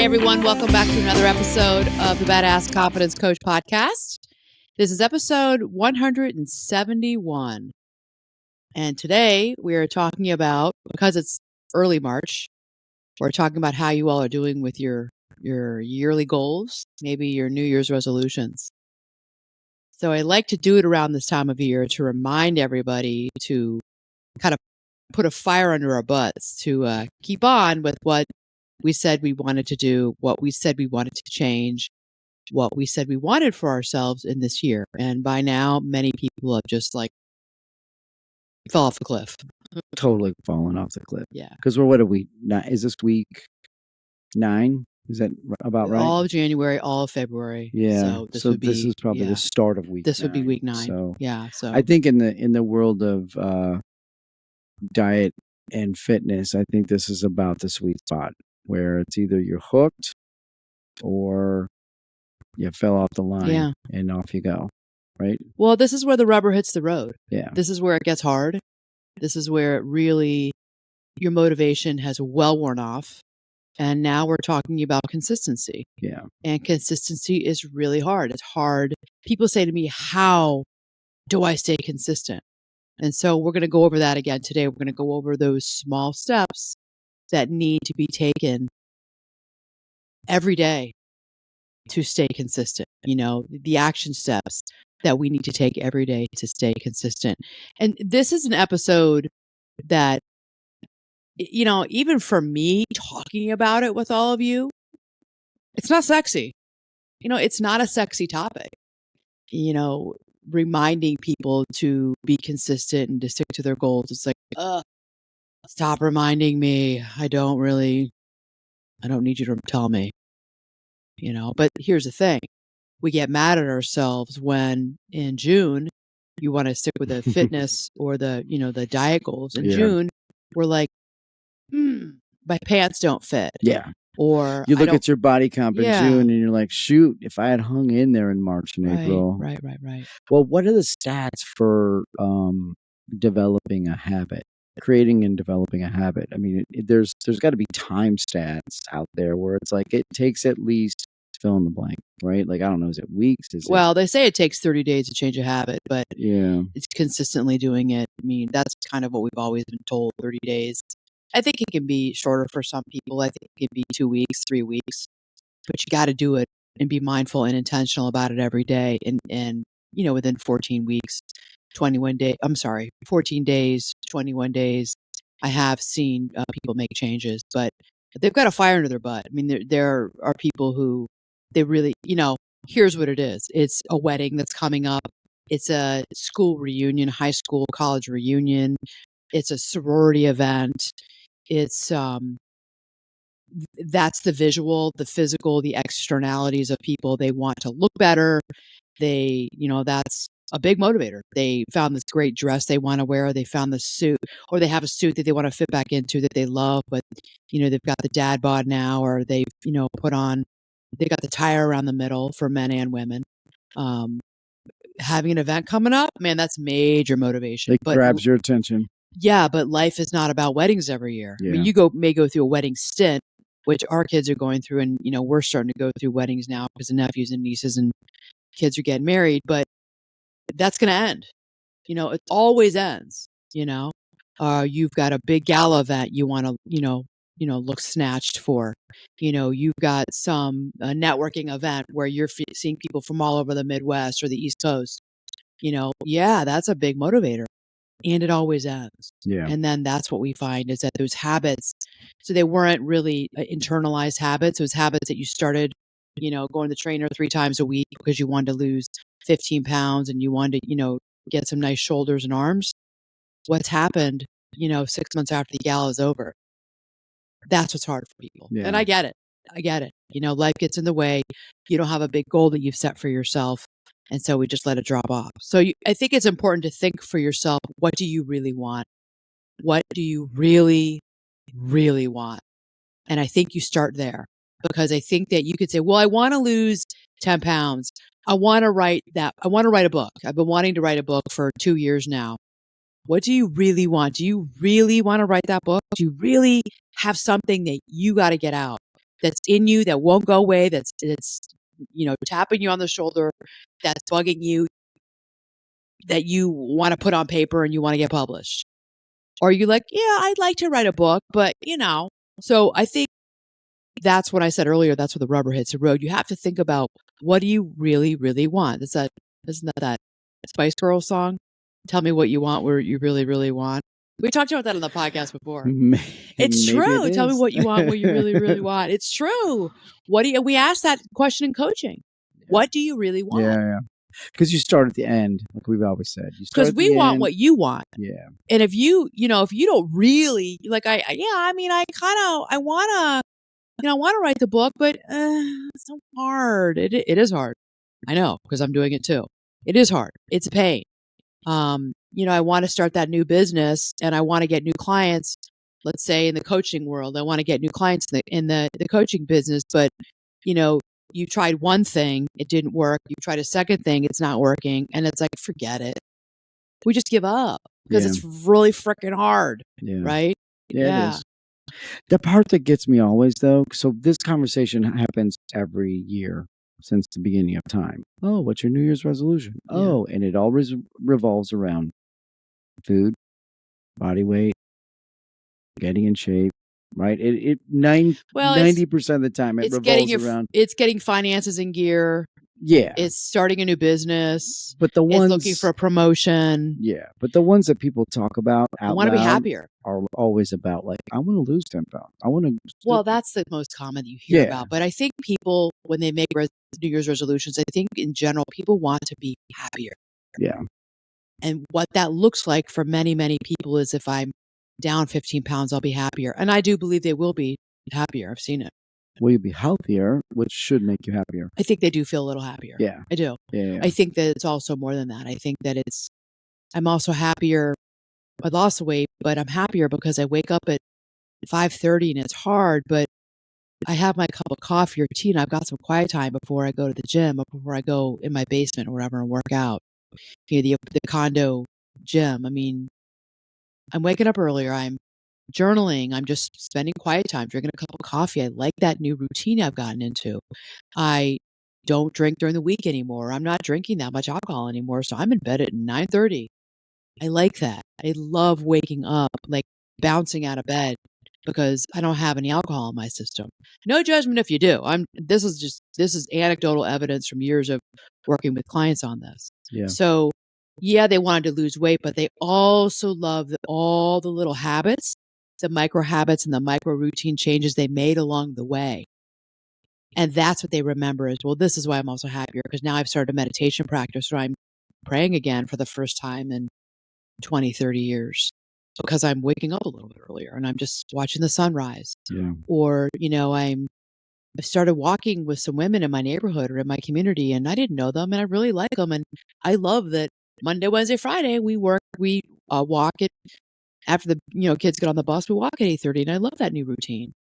everyone. Welcome back to another episode of the Badass Confidence Coach podcast. This is episode 171. And today we are talking about, because it's early March, we're talking about how you all are doing with your yearly goals, maybe your New Year's resolutions. So I like to do it around this time of year to remind everybody to kind of put a fire under our butts to keep on with what we said we wanted to do, what we said we wanted to change, what we said we wanted for ourselves in this year. And by now, many people have just fell off the cliff. Totally fallen off the cliff. Yeah. Because what are we? Is this week 9? Is that about right? All of January, all of February. Yeah. So this is probably the start of week 9. This would be week 9. So yeah. So I think in the world of diet and fitness, I think this is about the sweet spot where it's either you're hooked or you fell off the line and off you go, right? Well, this is where the rubber hits the road. Yeah. This is where it gets hard. This is where it really, your motivation has well worn off. And now we're talking about consistency. Yeah. And consistency is really hard. It's hard. People say to me, how do I stay consistent? And so we're going to go over that again today. We're going to go over those small steps that need to be taken every day to stay consistent. You know, the action steps that we need to take every day to stay consistent. And this is an episode that, you know, even for me talking about it with all of you, it's not sexy. You know, it's not a sexy topic. You know, reminding people to be consistent and to stick to their goals. It's like, stop reminding me. I don't need you to tell me, you know. But here's the thing. We get mad at ourselves when in June you want to stick with the fitness or the diet goals. In June, we're like, my pants don't fit. Yeah. Or you look at your body comp in June and you're like, shoot, if I had hung in there in March and April. Right. Well, what are the stats for developing a habit, creating and developing a habit? I mean, there's got to be time stats out there where it's like it takes at least fill in the blank, right? Like, I don't know, is it weeks? Well, they say it takes 30 days to change a habit, but it's consistently doing it. I mean, that's kind of what we've always been told, 30 days. I think it can be shorter for some people. I think it can be 2 weeks, 3 weeks, but you got to do it and be mindful and intentional about it every day. And within 14 weeks, 21 days, 14 days, 21 days, I have seen people make changes, but they've got a fire under their butt. I mean, there are people who they really, here's what it is. It's a wedding that's coming up. It's a school reunion, high school, college reunion. It's a sorority event. It's that's the visual, the physical, the externalities of people. They want to look better. That's a big motivator. They found this great dress they want to wear. They found the suit, or they have a suit that they want to fit back into that they love, but they've got the dad bod now, or they've they got the tire around the middle for men and women. Having an event coming up, man, that's major motivation. It grabs your attention. Yeah, but life is not about weddings every year. Yeah. I mean, you may go through a wedding stint, which our kids are going through, and we're starting to go through weddings now because the nephews and nieces and kids are getting married. But that's going to end. It always ends. You've got a big gala event you want to look snatched for. You've got some networking event where you're seeing people from all over the Midwest or the East Coast. That's a big motivator. And it always ends. Yeah. And then that's what we find is that those habits, so they weren't really internalized habits. Those habits that you started, going to the trainer 3 times a week because you wanted to lose 15 pounds and you wanted to, get some nice shoulders and arms. What's happened, 6 months after the gala is over? That's what's hard for people. Yeah. And I get it. Life gets in the way. You don't have a big goal that you've set for yourself. And so we just let it drop off. So I think it's important to think for yourself, what do you really want? What do you really, really want? And I think you start there, because I think that you could say, well, I want to lose 10 pounds. I want to write a book. I've been wanting to write a book for 2 years now. What do you really want? Do you really want to write that book? Do you really have something that you got to get out? that's in you that won't go away, that's tapping you on the shoulder, that's bugging you, that you want to put on paper and you want to get published? Or are you like, yeah, I'd like to write a book, but So I think that's what I said earlier. That's where the rubber hits the road. You have to think about, what do you really, really want? Isn't that Spice Girls song? Tell me what you want, where you really, really want. We talked about that on the podcast before. It's Maybe it true. Tell me is. what you want, what you really, really want. It's true. We ask that question in coaching. What do you really want? Yeah. Because you start at the end, like we've always said. You start Because at we the want end. what you want. Yeah. And if you don't really like, I want to write the book, but it's so hard. It is hard. I know, because I'm doing it too. It is hard. It's a pain. I want to start that new business and I want to get new clients. Let's say in the coaching world, I want to get new clients in the coaching business, but you tried one thing, it didn't work. You tried a second thing, it's not working, and it's like, forget it. We just give up because Yeah. it's really freaking hard, Yeah. right? Yeah, it Yeah. is. The part that gets me always, though, so this conversation happens every year since the beginning of time. Oh, what's your New Year's resolution? Yeah. Oh, and it always revolves around food, body weight, getting in shape, right? Well, it's 90% of the time it it's getting revolves around, it's getting finances in gear. yeah. It's starting a new business. But the It's looking for ones, a promotion. yeah, but the ones that people talk about I out want to be loud happier. are always about, like, I want to lose 10 pounds. I want to, Well, that's the most common that you hear yeah, about. But I think people, when they make New Year's resolutions, I think in general, people want to be happier. yeah. And what that looks like for many, many people is, if I'm down 15 pounds, I'll be happier. And I do believe they will be happier. I've seen it. Will you be healthier, which should make you happier? I think they do feel a little happier. Yeah. I do. Yeah. I think that it's also more than that. I think that I'm also happier. I lost the weight, but I'm happier because I wake up at 5:30 and it's hard, but I have my cup of coffee or tea and I've got some quiet time before I go to the gym or before I go in my basement or whatever and work out. The condo gym. I mean, I'm waking up earlier. I'm journaling. I'm just spending quiet time, drinking a cup of coffee. I like that new routine I've gotten into. I don't drink during the week anymore. I'm not drinking that much alcohol anymore. So I'm in bed at 9:30. I like that. I love waking up, like bouncing out of bed, because I don't have any alcohol in my system. No judgment if you do. This is anecdotal evidence from years of working with clients on this. Yeah. So, yeah, they wanted to lose weight, but they also love all the little habits, the micro habits and the micro routine changes they made along the way. And that's what they remember as, well, this is why I'm also happier, because now I've started a meditation practice where I'm praying again for the first time in 20, 30 years, because I'm waking up a little bit earlier and I'm just watching the sunrise. Yeah. Or, I started walking with some women in my neighborhood or in my community, and I didn't know them and I really like them. And I love that Monday, Wednesday, Friday, we walk it after the kids get on the bus, we walk at 8:30, and I love that new routine.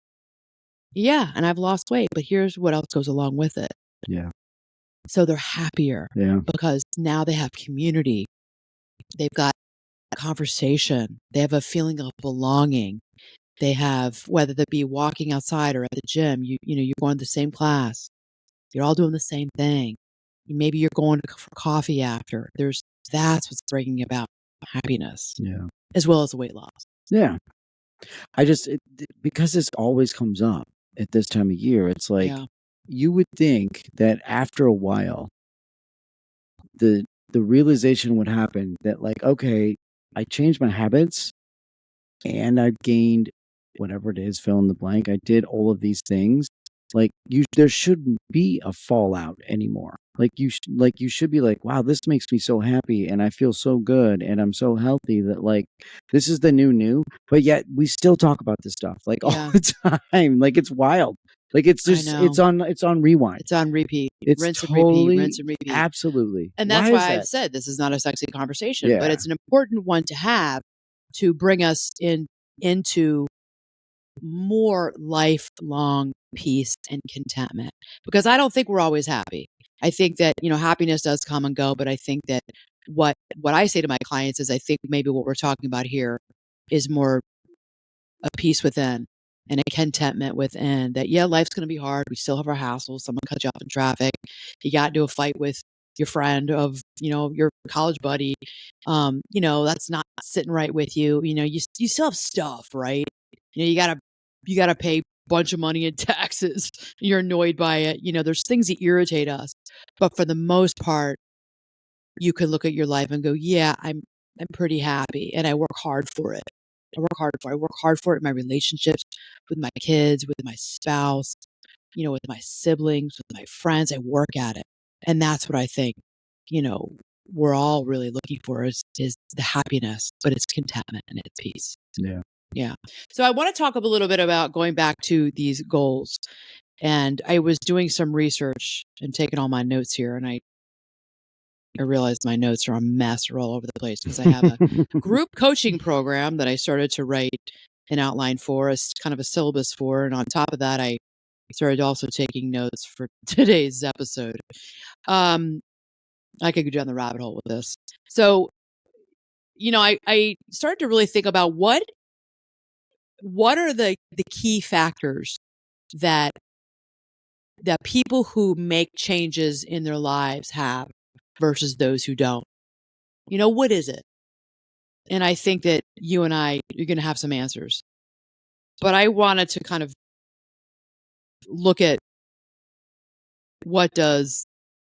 Yeah. And I've lost weight, but here's what else goes along with it. Yeah. So they're happier Yeah. because now they have community. They've got conversation. They have a feeling of belonging. They have, whether that be walking outside or at the gym, you're going to the same class. You're all doing the same thing. Maybe you're going for coffee after. That's what's bringing about happiness, Yeah. as well as weight loss. Yeah. Because this always comes up at this time of year, it's like, Yeah. you would think that after a while, the realization would happen that, like, okay, I changed my habits and I've gained whatever it is, fill in the blank. I did all of these things. Like, there shouldn't be a fallout anymore. Like, you should be like, wow, this makes me so happy and I feel so good and I'm so healthy that, like, this is the new. But yet we still talk about this stuff, like, all Yeah. the time. Like, it's wild. Like, it's I just know. it's on rewind. It's on repeat. It's Rinse and repeat, totally, rinse and repeat. absolutely. And that's Why is why I've that? said this is not a sexy conversation, but Yeah. it's an important one to have, to bring us into more lifelong peace and contentment. Because I don't think we're always happy. I think that, happiness does come and go, but I think that what I say to my clients is, I think maybe what we're talking about here is more a peace within. and a contentment within that. Yeah, life's going to be hard. We still have our hassles. Someone cuts you off in traffic. You got into a fight with your friend of, your college buddy. That's not sitting right with you. You still have stuff, right? You gotta pay a bunch of money in taxes. You're annoyed by it. There's things that irritate us, but for the most part, you can look at your life and go, yeah, I'm pretty happy, and I work hard for it. I work hard for it in my relationships with my kids, with my spouse, with my siblings, with my friends. I work at it. And that's what I think, you know, we're all really looking for is the happiness, but it's contentment and it's peace. Yeah. Yeah. So I want to talk a little bit about going back to these goals. And I was doing some research and taking all my notes here, and I realized my notes are a mess. They're all over the place because I have a group coaching program that I started to write an outline for, as kind of a syllabus for. And on top of that, I started also taking notes for today's episode. I could go down the rabbit hole with this. So, I started to really think about what are the key factors that people who make changes in their lives have versus those who don't. What is it? And I think that you and you're going to have some answers. But I wanted to kind of look at, what does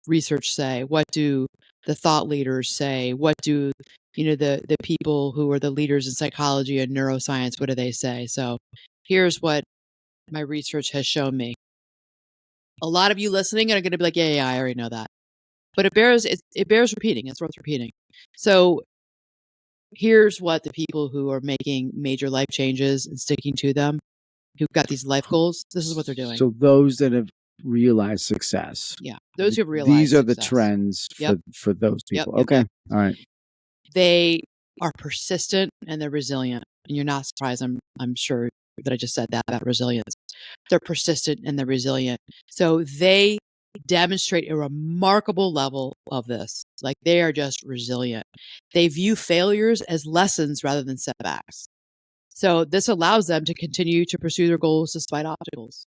research say? What do the thought leaders say? What do, the people who are the leaders in psychology and neuroscience, what do they say? So here's what my research has shown me. A lot of you listening are going to be like, yeah, I already know that. But it bears repeating. It's worth repeating. So here's what the people who are making major life changes and sticking to them, who've got these life goals, this is what they're doing. So those that have realized success. Yeah. Those who realize these are the success. trends for those people. Yep. Okay. All right. They are persistent and they're resilient. And you're not surprised, I'm sure, that I just said that about resilience. They're persistent and they're resilient. So they demonstrate a remarkable level of this. Like, they are just resilient. They view failures as lessons rather than setbacks. So this allows them to continue to pursue their goals despite obstacles.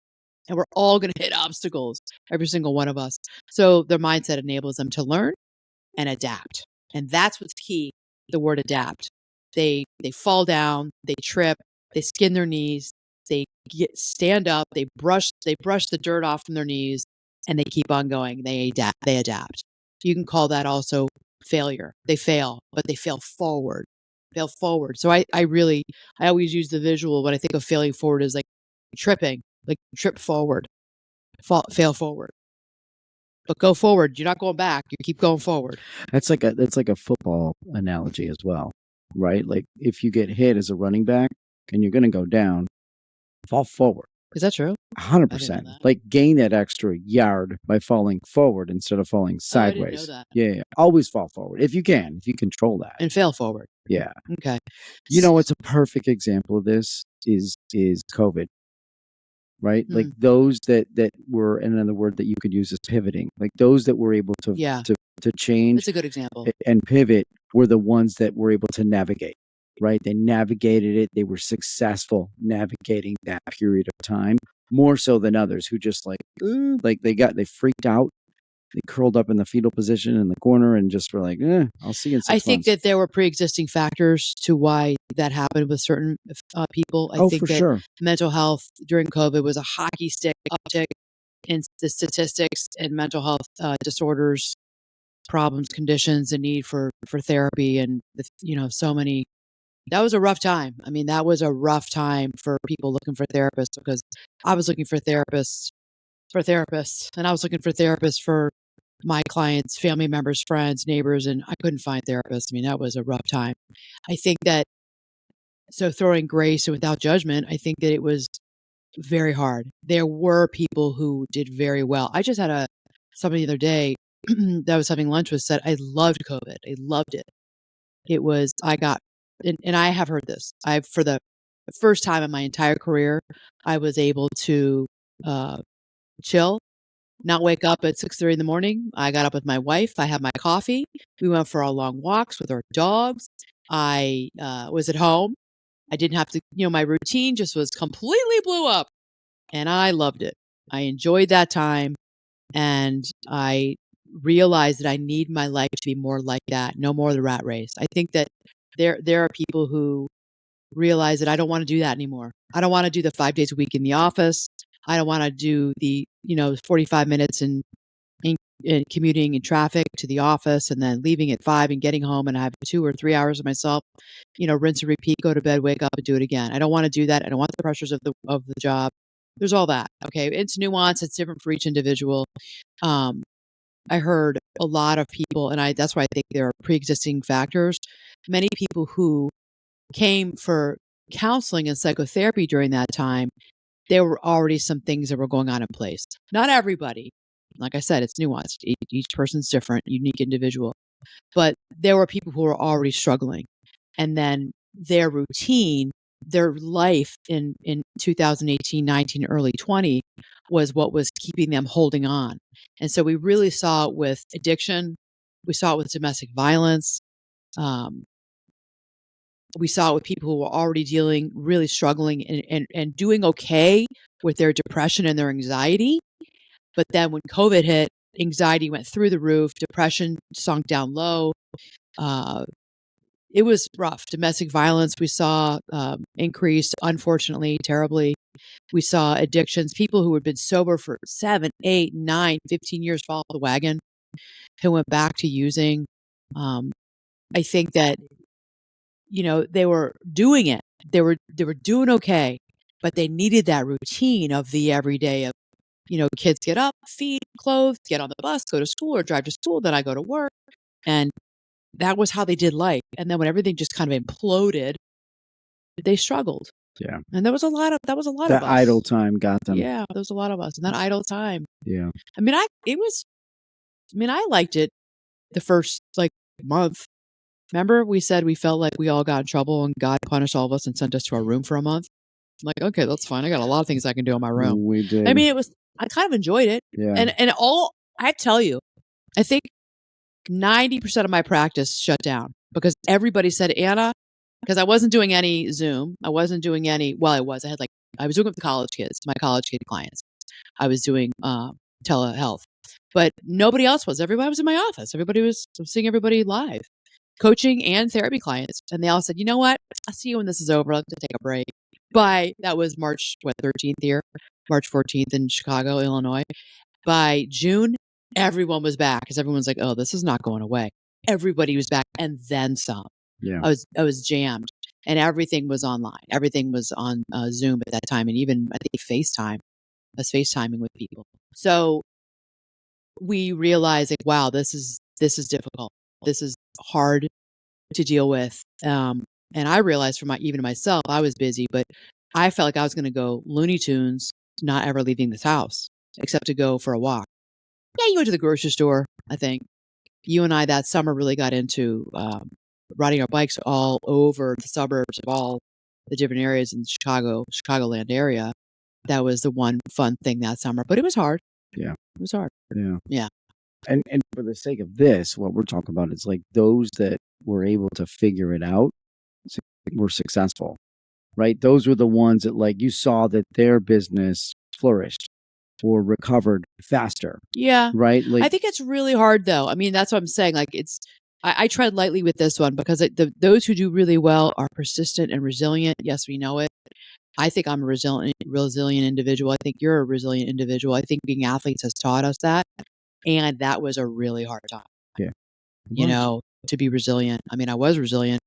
And we're all going to hit obstacles, every single one of us. So their mindset enables them to learn and adapt. And that's what's key, the word adapt. They fall down, they trip, they skin their knees, they stand up, they brush the dirt off from their knees, and they keep on going. They adapt. You can call that also failure. They fail, but they fail forward. So I always use the visual when I think of failing forward as like tripping, like trip forward, fail forward. But go forward. You're not going back. You keep going forward. That's like a football analogy as well, right? Like, if you get hit as a running back and you're going to go down, fall forward. Is that true? 100%. Like, gain that extra yard by falling forward instead of falling sideways. I didn't know that. Yeah. Always fall forward if you can, if you control that. And fail forward. Yeah. Okay. It's a perfect example of this is COVID. Right? Like, those that were, another word that you could use is pivoting. Like, those that were able to change. That's a good example. And pivot were the ones that were able to navigate, right? They navigated it. They were successful navigating that period of time, more so than others who just they freaked out. They curled up in the fetal position in the corner and just were like, I'll see you in 6 months. I think that there were pre-existing factors to why that happened with certain people. I think that mental health during COVID was a hockey stick uptick in the statistics and mental health disorders, problems, conditions, and need for therapy. And, so many, that was a rough time. I mean, that was a rough time for people looking for therapists, because I was looking for therapists, and I was looking for therapists for my clients, family members, friends, neighbors, and I couldn't find therapists. I mean, that was a rough time. I think that, so throwing grace and without judgment, I think that it was very hard. There were people who did very well. I just had somebody the other day that I was having lunch with said, I loved COVID. I loved it. It was, and I have heard this. For the first time in my entire career, I was able to chill, not wake up at 6:30 in the morning. I got up with my wife. I had my coffee. We went for our long walks with our dogs. I was at home. I didn't have to, my routine just was completely blew up, and I loved it. I enjoyed that time, and I realized that I need my life to be more like that, no more the rat race. I think that there are people who realize that I don't want to do that anymore. I don't want to do the 5 days a week in the office. I don't want to do the 45 minutes in, in commuting in traffic to the office and then leaving at 5 and getting home and I have 2 or 3 hours of myself. Rinse and repeat, go to bed, wake up, and do it again. I don't want to do that. I don't want the pressures of the job. There's all that. Okay, it's nuance. It's different for each individual. Um, I heard a lot of people, and that's why I think there are pre-existing factors. Many people who came for counseling and psychotherapy during that time, there were already some things that were going on in place. Not everybody. Like I said, it's nuanced. Each person's different, unique individual. But there were people who were already struggling. And then their routine, their life in 2018, 19, early 20 was what was keeping them holding on. And so we really saw it with addiction. We saw it with domestic violence. Um, we saw it with people who were already really struggling and doing okay with their depression and their anxiety. But then when COVID hit, anxiety went through the roof, depression sunk down low. Uh, it was rough. Domestic violence we saw increased, unfortunately, terribly. We saw addictions, people who had been sober for 7, 8, 9, 15 years fall off the wagon, who went back to using. I think that they were doing it. They were doing okay, but they needed that routine of the everyday of, kids get up, feed, clothe, get on the bus, go to school or drive to school, then I go to work. And that was how they did life. And then when everything just kind of imploded, they struggled. Yeah. And that was a lot of That us. idle time got them. Yeah, there was a lot of us. And that idle time. Yeah. I mean, I liked it the first month. Remember, we said we felt like we all got in trouble and God punished all of us and sent us to our room for a month? I'm like, okay, that's fine. I got a lot of things I can do in my room. We did. I mean, I kind of enjoyed it. Yeah. And I tell you, I think 90% of my practice shut down because everybody said, Anna, because I wasn't doing any Zoom. I wasn't doing any, well, I was. I was doing it with the college kids, my college kid clients. I was doing telehealth, but nobody else was. Everybody was in my office. I was seeing everybody live, coaching and therapy clients. And they all said, you know what? I'll see you when this is over. I'll have to take a break. That was March, 13th here, March 14th in Chicago, Illinois. By June, everyone was back because everyone's like, oh, this is not going away. Everybody was back and then some. Yeah. I was jammed and everything was online. Everything was on Zoom at that time. And even I think FaceTime. I was FaceTiming with people. So we realized wow, this is difficult. This is hard to deal with. And I realized even myself, I was busy, but I felt like I was going to go Looney Tunes, not ever leaving this house except to go for a walk. Yeah, you go to the grocery store. I think you and I that summer really got into riding our bikes all over the suburbs of all the different areas in Chicagoland area. That was the one fun thing that summer, but it was hard. Yeah. It was hard. Yeah. Yeah. And for the sake of this, what we're talking about is like those that were able to figure it out were successful, right? Those were the ones that like you saw that their business flourished or recovered faster. Yeah. Right. Like, I think it's really hard though. I mean, that's what I'm saying. Like I tread lightly with this one because those who do really well are persistent and resilient. Yes, we know it. I think I'm a resilient individual. I think you're a resilient individual. I think being athletes has taught us that. And that was a really hard time. Yeah. To be resilient. I mean, I was resilient.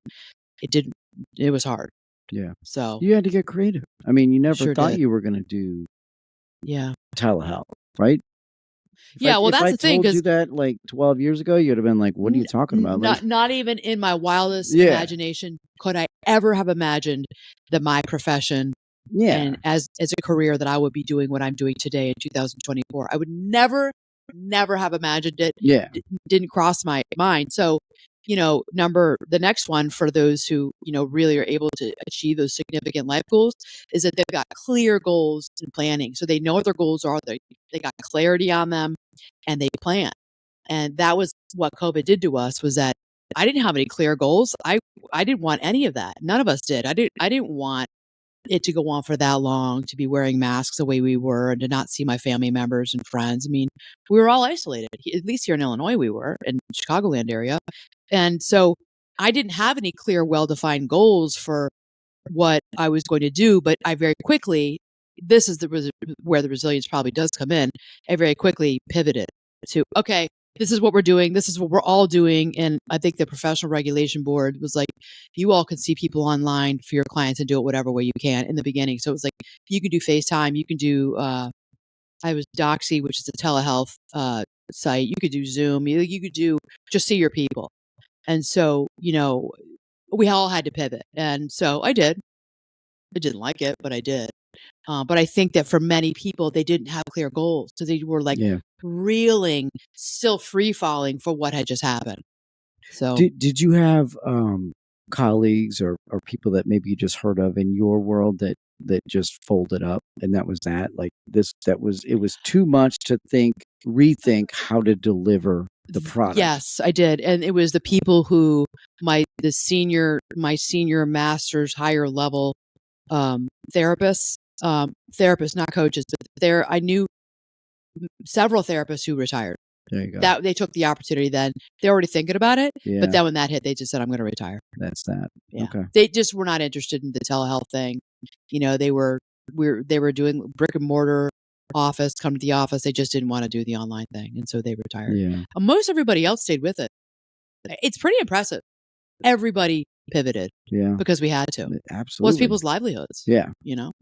It was hard. Yeah. So you had to get creative. I mean, you never Sure thought did. you were going to do yeah. telehealth, right? Well, that's if I the thing, told you 'cause that like 12 years ago, you'd have been like, what are you talking about? Like, not even in my wildest Yeah. imagination could I ever have imagined that my profession yeah. and as a career that I would be doing what I'm doing today in 2024. I would never have imagined it. Yeah. Didn't cross my mind. So, the next one for those who, really are able to achieve those significant life goals is that they've got clear goals and planning. So they know what their goals are. They got clarity on them and they plan. And that was what COVID did to us was that I didn't have any clear goals. I didn't want any of that. None of us did. I didn't want it to go on for that long, to be wearing masks the way we were and to not see my family members and friends. I mean, we were all isolated. At least here in Illinois we were, in Chicagoland area. And so I didn't have any clear, well-defined goals for what I was going to do, but I very quickly, this is where the resilience probably does come in. I very quickly pivoted to, okay, this is what we're doing. This is what we're all doing. And I think the Professional Regulation Board was like, you all can see people online for your clients and do it whatever way you can in the beginning. So it was like, you can do FaceTime, you can do, I was Doxy, which is a telehealth site. You could do Zoom. You could do, just see your people. And so, we all had to pivot. And so I did. I didn't like it, but I did. But I think that for many people, they didn't have clear goals. So they were like Yeah. reeling, still free falling for what had just happened. So Did you have colleagues or people that maybe you just heard of in your world that just folded up, and that was that? Like it was too much to rethink how to deliver the product. yes, I did. And it was the people who my senior master's higher level therapists, not coaches, but I knew several therapists who retired. There you go. That they took the opportunity then. They're already thinking about it. Yeah. But then when that hit, they just said, I'm going to retire. That's that. Yeah. Okay. They just were not interested in the telehealth thing. They were doing brick and mortar office, come to the office. They just didn't want to do the online thing. And so they retired. Yeah. Most everybody else stayed with it. It's pretty impressive. Everybody pivoted. Yeah. Because we had to. Absolutely. Well, it's people's livelihoods. Yeah.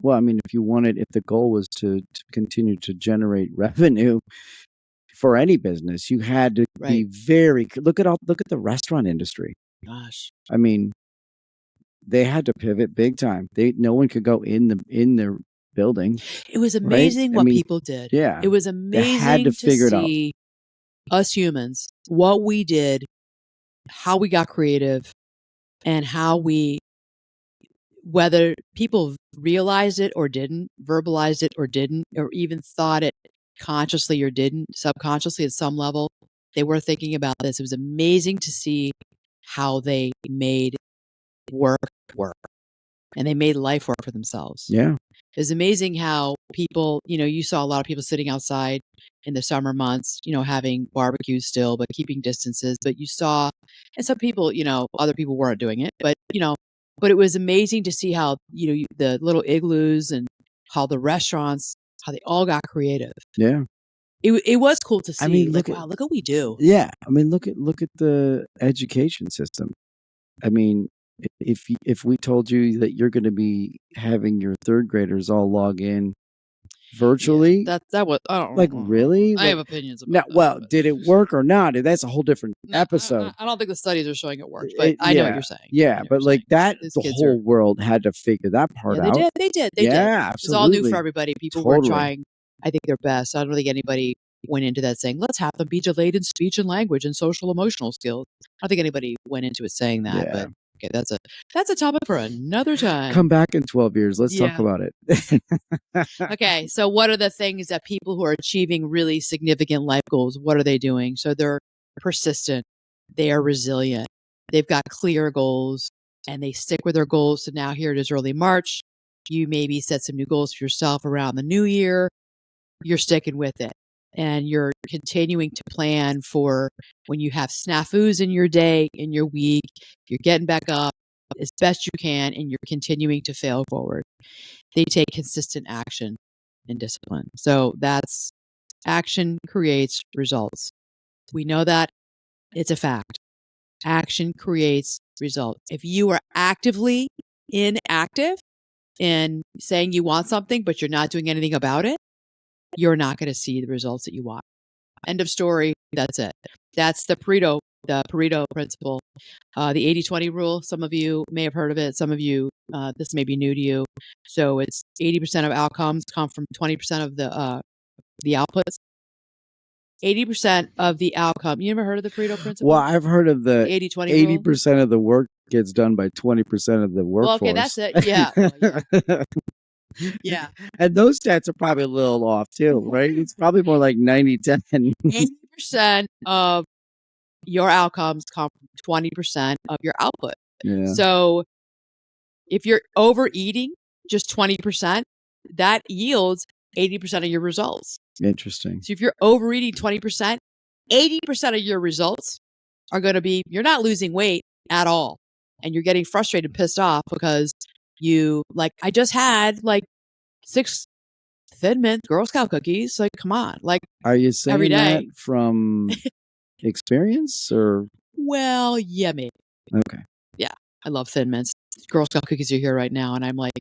Well, I mean, if the goal was to continue to generate revenue for any business, you had to be very, look at the restaurant industry. Gosh. I mean, they had to pivot big time. No one could go in their building. It was amazing what people did. Yeah. It was amazing to see us humans, what we did, how we got creative, and how whether people realized it or didn't, verbalized it or didn't, or even thought it consciously or didn't, subconsciously at some level, they were thinking about this. It was amazing to see how they made work. And they made life work for themselves. Yeah. It was amazing how people, you saw a lot of people sitting outside in the summer months, having barbecues still, but keeping distances. But you saw, and some people, other people weren't doing it, but it was amazing to see how, the little igloos and how the restaurants, how they all got creative. Yeah. It was cool to see. I mean, look what we do. Yeah. I mean, look at the education system. I mean, if we told you that you're going to be having your third graders all log in virtually, that was, I don't like, really? I have opinions about that. Well, did it work or not? That's a whole different episode. I don't think the studies are showing it worked, but I know what you're saying. Yeah, but like that, the whole world had to figure that part out. They did. Yeah, absolutely. It was all new for everybody. People were trying, I think, their best. I don't think anybody went into that saying, let's have them be delayed in speech and language and social emotional skills. I don't think anybody went into it saying that, but okay, that's a topic for another time. Come back in 12 years. Let's talk about it. Okay, so what are the things that people who are achieving really significant life goals, what are they doing? So they're persistent, they are resilient, they've got clear goals, and they stick with their goals. So now here it is early March. You maybe set some new goals for yourself around the new year. You're sticking with it. And you're continuing to plan for when you have snafus in your day, in your week, you're getting back up as best you can, and you're continuing to fail forward. They take consistent action and discipline. So that's action creates results. We know that. It's a fact. Action creates results. If you are actively inactive in saying you want something, but you're not doing anything about it, you're not going to see the results that you want. End of story. That's it. That's the Pareto principle. The 80-20 rule. Some of you may have heard of it. Some of you, this may be new to you. So it's 80% of outcomes come from 20% of the outputs. 80% of the outcome. You ever heard of the Pareto principle? Well, I've heard of the 80-20 rule. 80% of the work gets done by 20% of the workforce. Well, okay, that's it. Yeah. Well, yeah. And those stats are probably a little off too, right? It's probably more like 90-10. 80% of your outcomes come from 20% of your output. Yeah. So if you're overeating just 20%, that yields 80% of your results. Interesting. So if you're overeating 20%, 80% of your results are going to be you're not losing weight at all. And you're getting frustrated and pissed off because I just had like 6 Thin Mint Girl Scout cookies. Like, come on. Like, Are you every saying that day. from experience or? Well, yeah, maybe. Okay. Yeah. I love Thin Mints. Girl Scout cookies are here right now. And I'm like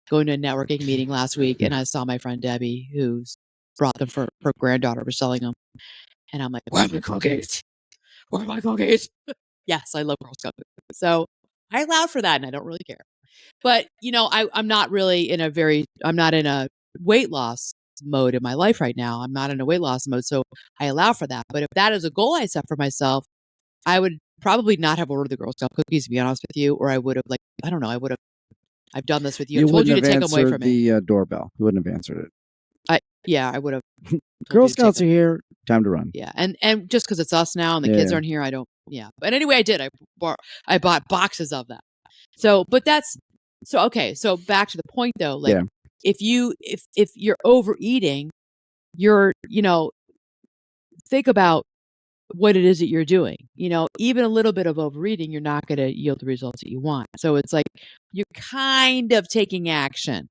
going to a networking meeting last week and I saw my friend Debbie, who's brought them for her granddaughter, was selling them. And I'm like, where are my cookies? Where are my cookies? Yes, I love Girl Scout cookies. So I allowed for that and I don't really care. But, I'm not really I'm not in a weight loss mode in my life right now. I'm not in a weight loss mode. So I allow for that. But if that is a goal I set for myself, I would probably not have ordered the Girl Scout cookies, to be honest with you. Or I would have, I don't know, I've done this with you. You I've told wouldn't you to have take them away from answered me. the doorbell. You wouldn't have answered it. I would have. Girl Scouts are here. Time to run. Yeah. And just because it's us now and the kids aren't here, I don't. Yeah. But anyway, I did. I bought boxes of that. So, but okay. So back to the point though, like if you're overeating, think about what it is that you're doing. Even a little bit of overeating, you're not going to yield the results that you want. So it's like you're kind of taking action.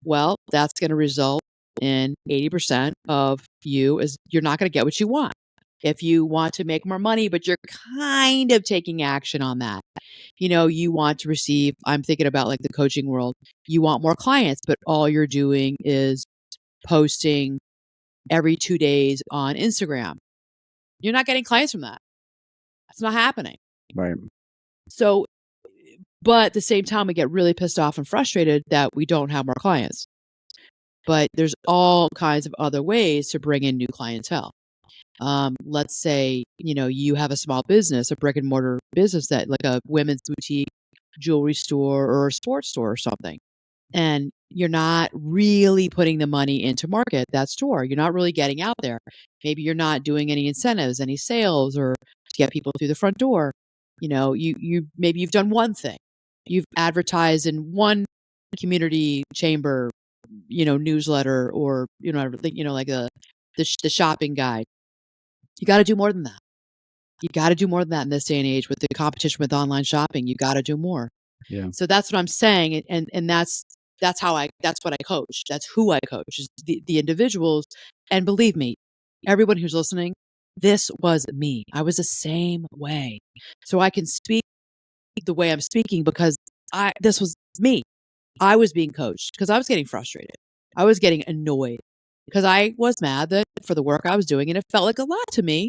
Well, that's going to result in 80% of you're not going to get what you want. If you want to make more money, but you're kind of taking action on that. You want to receive, I'm thinking about like the coaching world. You want more clients, but all you're doing is posting every 2 days on Instagram. You're not getting clients from that. That's not happening. Right. So, but at the same time, we get really pissed off and frustrated that we don't have more clients. But there's all kinds of other ways to bring in new clientele. Let's say, you have a small business, a brick and mortar business that like a women's boutique, jewelry store or a sports store or something. And you're not really putting the money into market that store. You're not really getting out there. Maybe you're not doing any incentives, any sales or to get people through the front door. Maybe you've done one thing. You've advertised in one community chamber, newsletter or, like the shopping guide. You got to do more than that. You got to do more than that in this day and age with the competition with online shopping. You got to do more. Yeah. So that's what I'm saying. And that's what I coach. That's who I coach is the individuals. And believe me, everyone who's listening, this was me. I was the same way. So I can speak the way I'm speaking because this was me. I was being coached because I was getting frustrated. I was getting annoyed because I was mad that for the work I was doing and it felt like a lot to me.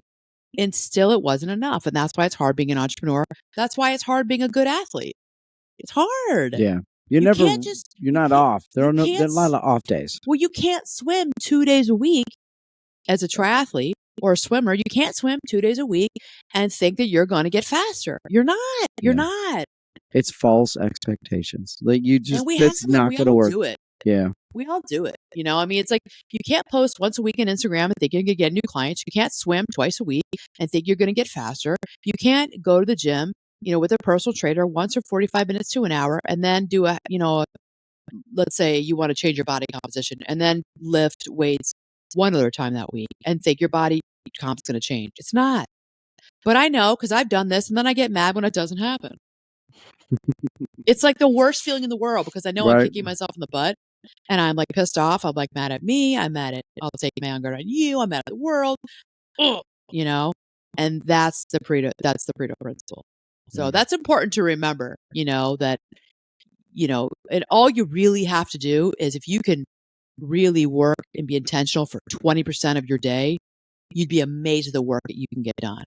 And still it wasn't enough. And that's why it's hard being an entrepreneur. That's why it's hard being a good athlete. It's hard. Yeah. You're not off. There are a lot of off days. Well, you can't swim 2 days a week as a triathlete or a swimmer. You can't swim 2 days a week and think that you're going to get faster. You're not. You're not. It's false expectations. Like that's not going to work. Do it. Yeah. We all do it. It's like you can't post once a week on Instagram and think you're going to get new clients. You can't swim twice a week and think you're going to get faster. You can't go to the gym, with a personal trainer once or 45 minutes to an hour and then do let's say you want to change your body composition and then lift weights one other time that week and think your body comp's going to change. It's not. But I know because I've done this and then I get mad when it doesn't happen. It's like the worst feeling in the world because I know I'm kicking myself in the butt. And I'm like pissed off. I'm like mad at me. I'll take my anger on you. I'm mad at the world. And that's the Pareto principle. So that's important to remember, that, and all you really have to do is if you can really work and be intentional for 20% of your day, you'd be amazed at the work that you can get done.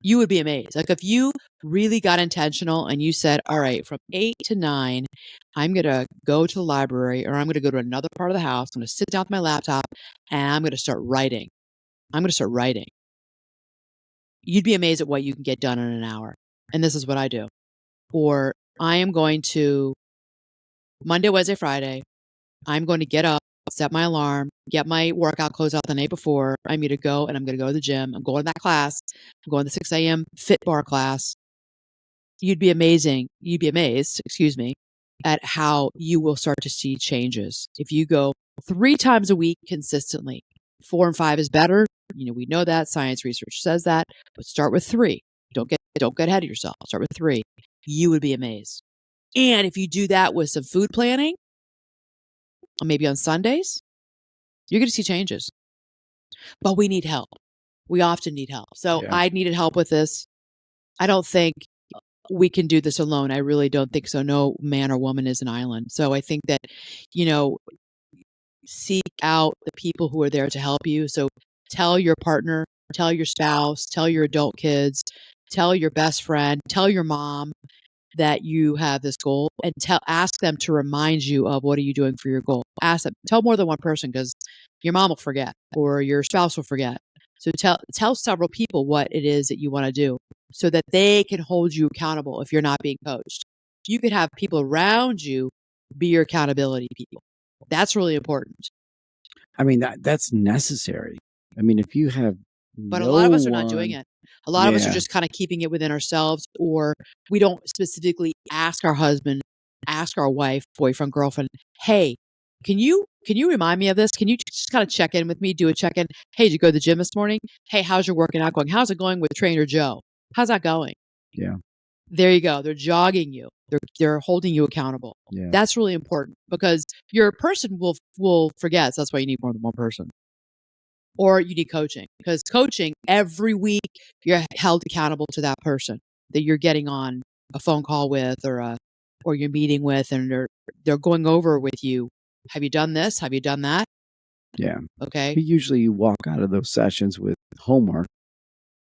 You would be amazed. Like if you really got intentional and you said, all right, from 8 to 9, I'm going to go to the library or I'm going to go to another part of the house. I'm going to sit down with my laptop and I'm going to start writing. You'd be amazed at what you can get done in an hour. And this is what I do. Or I am going to Monday, Wednesday, Friday, I'm going to get up set my alarm, get my workout clothes out the night before. I'm going to go and I'm going to go to the gym. I'm going to that class. I'm going to the 6 a.m. fit bar class. You'd be amazed, excuse me, at how you will start to see changes. If you go 3 times a week consistently, 4 and 5 is better. We know that science research says that, but start with 3. Don't get ahead of yourself. Start with 3. You would be amazed. And if you do that with some food planning, maybe on Sundays, you're going to see changes. But we need help. We often need help. So Yeah. I needed help with this. I don't think we can do this alone. I really don't think so. No man or woman is an island. So I think that, seek out the people who are there to help you. So tell your partner, tell your spouse, tell your adult kids, tell your best friend, tell your mom that you have this goal, and ask them to remind you of what are you doing for your goal. Ask them, tell more than one person, because your mom will forget or your spouse will forget. So tell several people what it is that you want to do, so that they can hold you accountable if you're not being coached. You could have people around you be your accountability people. That's really important. I mean, that's necessary. I mean, if you have But a no lot of us are not doing one. it. A lot of us are Yeah, just kind of keeping it within ourselves, or we don't specifically ask our husband, ask our wife, boyfriend, girlfriend, "Hey, can you remind me of this? Can you just kind of check in with me, do a check-in? Hey, did you go to the gym this morning? Hey, how's your working out going? How's it going with Trainer Joe? How's that going?" yeah, There you go. They're jogging you. They're holding you accountable. yeah. That's really important, because your person will forget. So that's why you need more than one person. Or you need coaching, because coaching, every week you're held accountable to that person that you're getting on a phone call with, or you're meeting with, and they're going over with you. Have you done this? Have you done that? Yeah. Okay. Usually you walk out of those sessions with homework,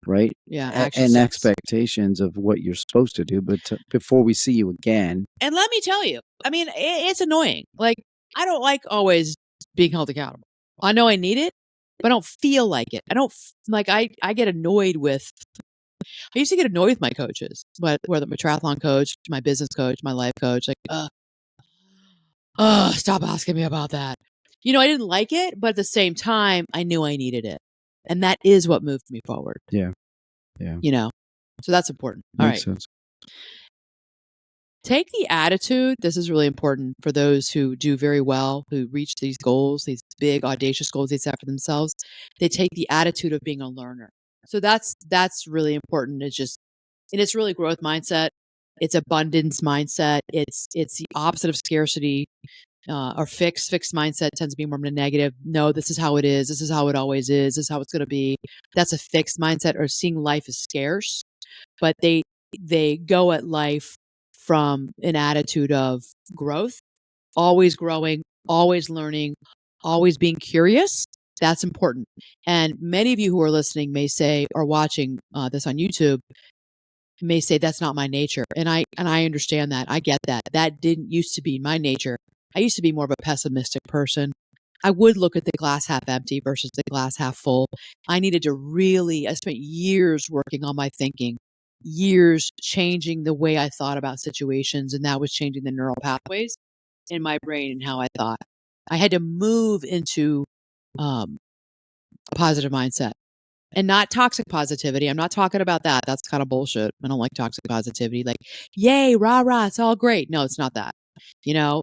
right? Yeah. Action And steps. expectations of what you're supposed to do, but before we see you again. And let me tell you, I mean, it's annoying. Like, I don't like always being held accountable. I know I need it, but I don't feel like it. I don't like, I get annoyed with, I used to get annoyed with my coaches, but whether my triathlon coach, my business coach, my life coach, like, stop asking me about that. I didn't like it, but at the same time, I knew I needed it. And that is what moved me forward, Yeah, yeah. you know? So that's important. All Makes right. sense. Take the attitude. This is really important for those who do very well, who reach these goals, these big, audacious goals they set for themselves. They take the attitude of being a learner. So that's really important. And it's really growth mindset. It's abundance mindset. It's the opposite of scarcity, or fixed mindset tends to be more of a negative. No, this is how it is. This is how it always is. This is how it's going to be. That's a fixed mindset, or seeing life as scarce. But they go at life from an attitude of growth, always growing, always learning, always being curious. That's important. And many of you who are listening may say, or watching this on YouTube, may say that's not my nature. And I understand that. I get that. That didn't used to be my nature. I used to be more of a pessimistic person. I would look at the glass half empty versus the glass half full. I spent years working on my thinking, years changing the way I thought about situations, and that was changing the neural pathways in my brain and how I thought. I had to move into um, a positive mindset. And not toxic positivity. I'm not talking about that. That's kind of bullshit. I don't like toxic positivity. Like, yay, rah, rah, it's all great. No, it's not that. You know,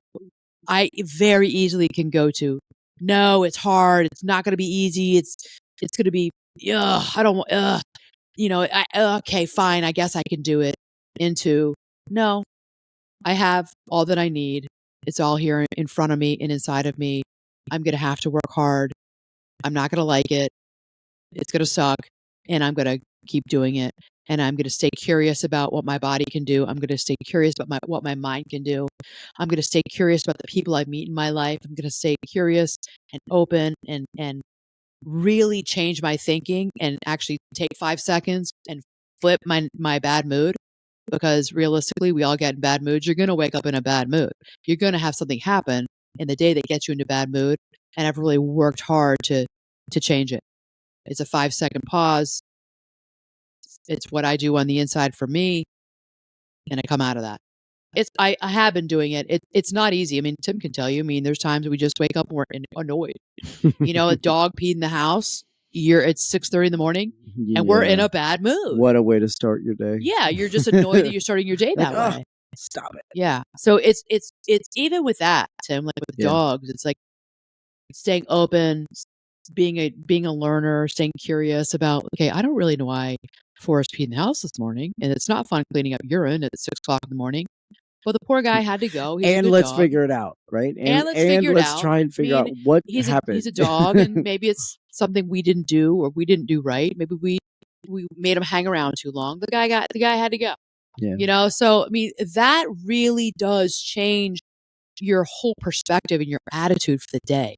I very easily can go to, no, it's hard. It's not going to be easy. It's going to be, I don't want, okay, fine. I guess I can do it. Into, no, I have all that I need. It's all here in front of me and inside of me. I'm going to have to work hard. I'm not going to like it. It's going to suck, and I'm going to keep doing it. And I'm going to stay curious about what my body can do. I'm going to stay curious about what my mind can do. I'm going to stay curious about the people I meet in my life. I'm going to stay curious and open, and really change my thinking, and actually take 5 seconds and flip my bad mood, because realistically, we all get in bad moods. You're going to wake up in a bad mood. You're going to have something happen in the day that gets you into a bad mood, and I've really worked hard to change it. It's a 5-second pause. It's what I do on the inside for me, and I come out of that. I have been doing it. It's not easy. I mean, Tim can tell you. I mean, there's times we just wake up and we're annoyed. A dog peed in the house. It's 6:30 in the morning, and we're in Yeah. a bad mood. What a way to start your day. Yeah, you're just annoyed that you're starting your day Like, that oh, way. stop it. Yeah. So it's even with that, Tim, like with Yeah. dogs, it's like staying open, being a learner, staying curious about, okay, I don't really know why Forrest peed in the house this morning, and it's not fun cleaning up urine at 6 o'clock in the morning. Well, the poor guy had to go. He's a And good let's dog. figure it out, right? And let's figure it Let's out. try and I figure mean, out what he's happened. a dog, and maybe it's something we didn't do or we didn't do right. Maybe we made him hang around too long. The guy had to go. Yeah. So I mean, that really does change your whole perspective and your attitude for the day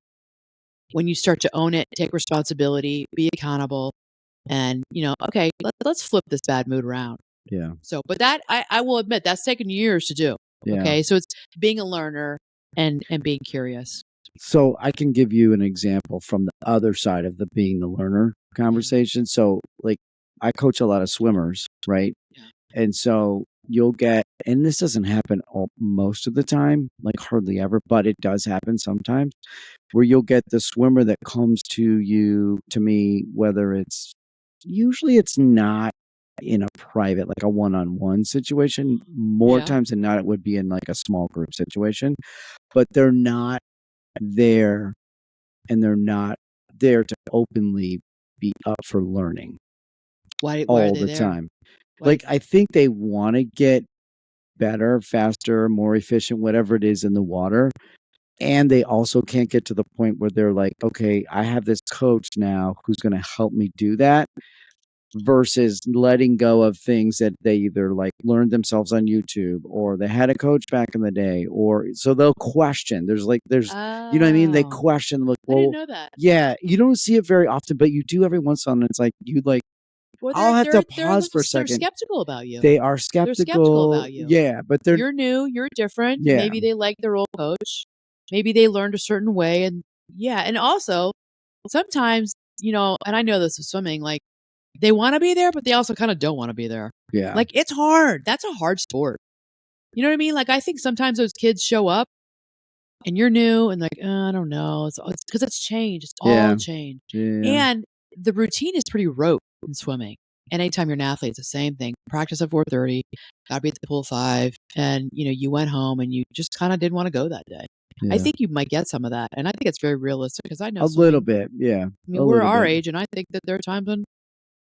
when you start to own it, take responsibility, be accountable, and okay, let's flip this bad mood around. Yeah. So, but that I will admit that's taken years to do. Yeah. Okay, so it's being a learner and being curious. So I can give you an example from the other side of the being the learner conversation. So, like, I coach a lot of swimmers, right? Yeah. And so you'll get, and this doesn't happen most of the time, like hardly ever, but it does happen sometimes, where you'll get the swimmer that comes to me, whether usually it's not in a private, like a one-on-one situation. More Yeah. times than not, it would be in like a small group situation, but they're not there, and they're not there to openly be up for learning Why are all they the there? time. Why? Like, I think they want to get better, faster, more efficient, whatever it is in the water. And they also can't get to the point where they're like, okay, I have this coach now who's going to help me do that, versus letting go of things that they either like learned themselves on YouTube, or they had a coach back in the day, or so they'll question. You know what I mean? They Oh, question, like, I didn't well, know that. yeah, you don't see it very often, but you do every once in a while. It's like, Well, I'll have to they're a pause for little a second. skeptical about you. They are They're skeptical skeptical. about you. Yeah, but they're, You're new, you're different. yeah, Maybe they like their old coach. Maybe they learned a certain way, and yeah, and also sometimes, and I know this with swimming, like they want to be there, but they also kind of don't want to be there. yeah, Like it's hard. That's a hard sport. You know what I mean? Like I think sometimes those kids show up and you're new and like, I don't know. It's because it's change. It's all yeah, change. yeah, And the routine is pretty rote in swimming. And anytime you're an athlete, it's the same thing. Practice at 4:30, gotta be at the pool 5. And you went home and you just kind of didn't want to go that day. I yeah. think you might get some of that. And I think it's very realistic because I know A little swimming. bit, yeah, I mean, a we're little our bit, age, and I think that there are times when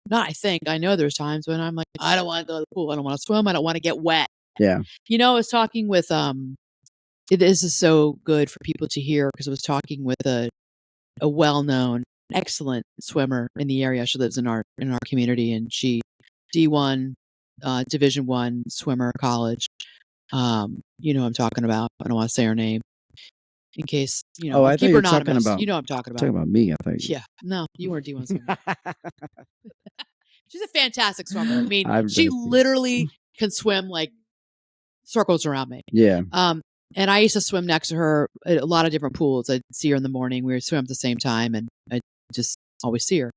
not I think, I know there's times when I'm like, I don't want to go to the pool. I don't want to swim. I don't want to get wet. yeah. I was talking with this is so good for people to hear because I was talking with a well-known, excellent swimmer in the area. She lives in our community, and she D1, Division 1 swimmer, college. You know what I'm talking about. I don't want to say her name in case Oh, I'll I thought keep you her were talking anonymous. about You know what I'm talking about. me. I thought you. Yeah, no, you weren't D1 swimmer. She's a fantastic swimmer. I mean, I'm she joking. literally can swim like circles around me. Yeah, And I used to swim next to her at a lot of different pools. I'd see her in the morning. We would swim at the same time, and I just always see her.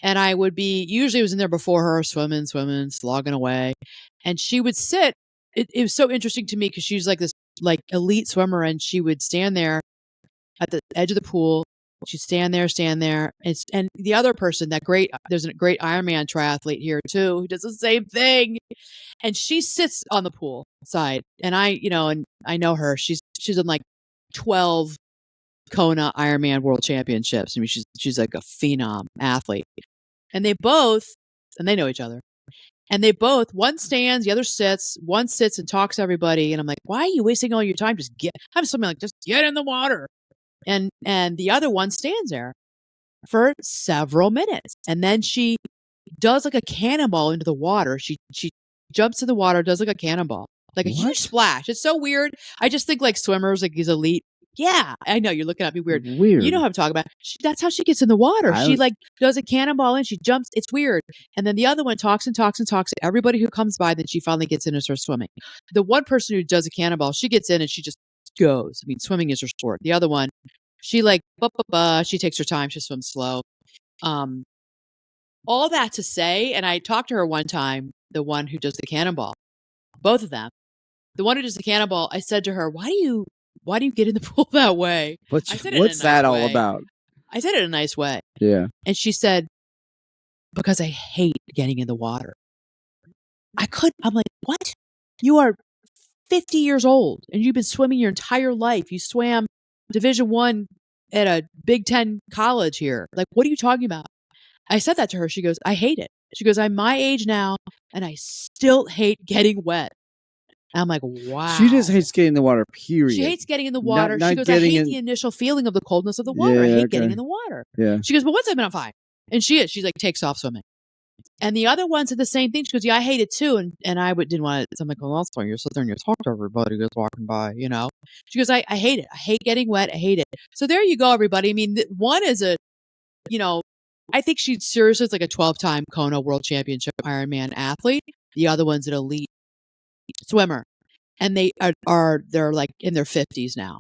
And I would be usually was in there before her, swimming, slogging away, and she would sit. It was so interesting to me because she was like this like elite swimmer, and she would stand there at the edge of the pool. She'd stand there, and the other person, there's a great Ironman triathlete here too, who does the same thing, and she sits on the pool side, and I know her. She's in like 12 Kona Ironman World Championships. I mean, she's like a phenom athlete, and they know each other, and they both one stands, the other sits, one sits and talks to everybody, and I'm like, why are you wasting all your time? I'm something like just get in the water, and the other one stands there for several minutes, and then she does like a cannonball into the water. She jumps in the water, does like a cannonball, like a huge what? splash. It's so weird. I just think like swimmers, like these elite. Yeah, I know you're looking at me weird. You know Weird. what I'm talking about. That's how she gets in the water. I She don't. like does a cannonball and she jumps. It's weird. And then the other one talks and talks and talks to everybody who comes by. Then she finally gets in and starts swimming. The one person who does a cannonball, she gets in and she just goes. I mean, swimming is her sport. The other one, she like, she takes her time. She swims slow. Um, all that to say, and I talked to her one time, the one who does the cannonball, both of them. The one who does the cannonball, I said to her, why do you get in the pool that way? I said it in a What's nice that all way. about? I said it in a nice way. Yeah. And she said, because I hate getting in the water. I'm like, what? You are 50 years old and you've been swimming your entire life. You swam Division I at a Big Ten college here. Like, what are you talking about? I said that to her. She goes, I hate it. She goes, I'm my age now and I still hate getting wet. And I'm like, She just wow. hates getting in the water, She period. hates getting in the Not water. She not goes, I getting hate in. the initial feeling of the coldness of the water. I Yeah, hate getting okay. in the water. Yeah. She goes, but once I've been on fine. And she's like, takes off swimming. And the other one said the same thing. She goes, yeah, I hate it too. And I didn't want to. So I'm like, well, that's fine. You're sitting there and you talk to everybody who's walking by, you know? She goes, I hate it. I hate getting wet. I hate it. So there you go, everybody. I mean, one is I think she seriously is like a 12-time Kona World Championship Ironman athlete. The other one's an elite swimmer. And they're like in their 50s now.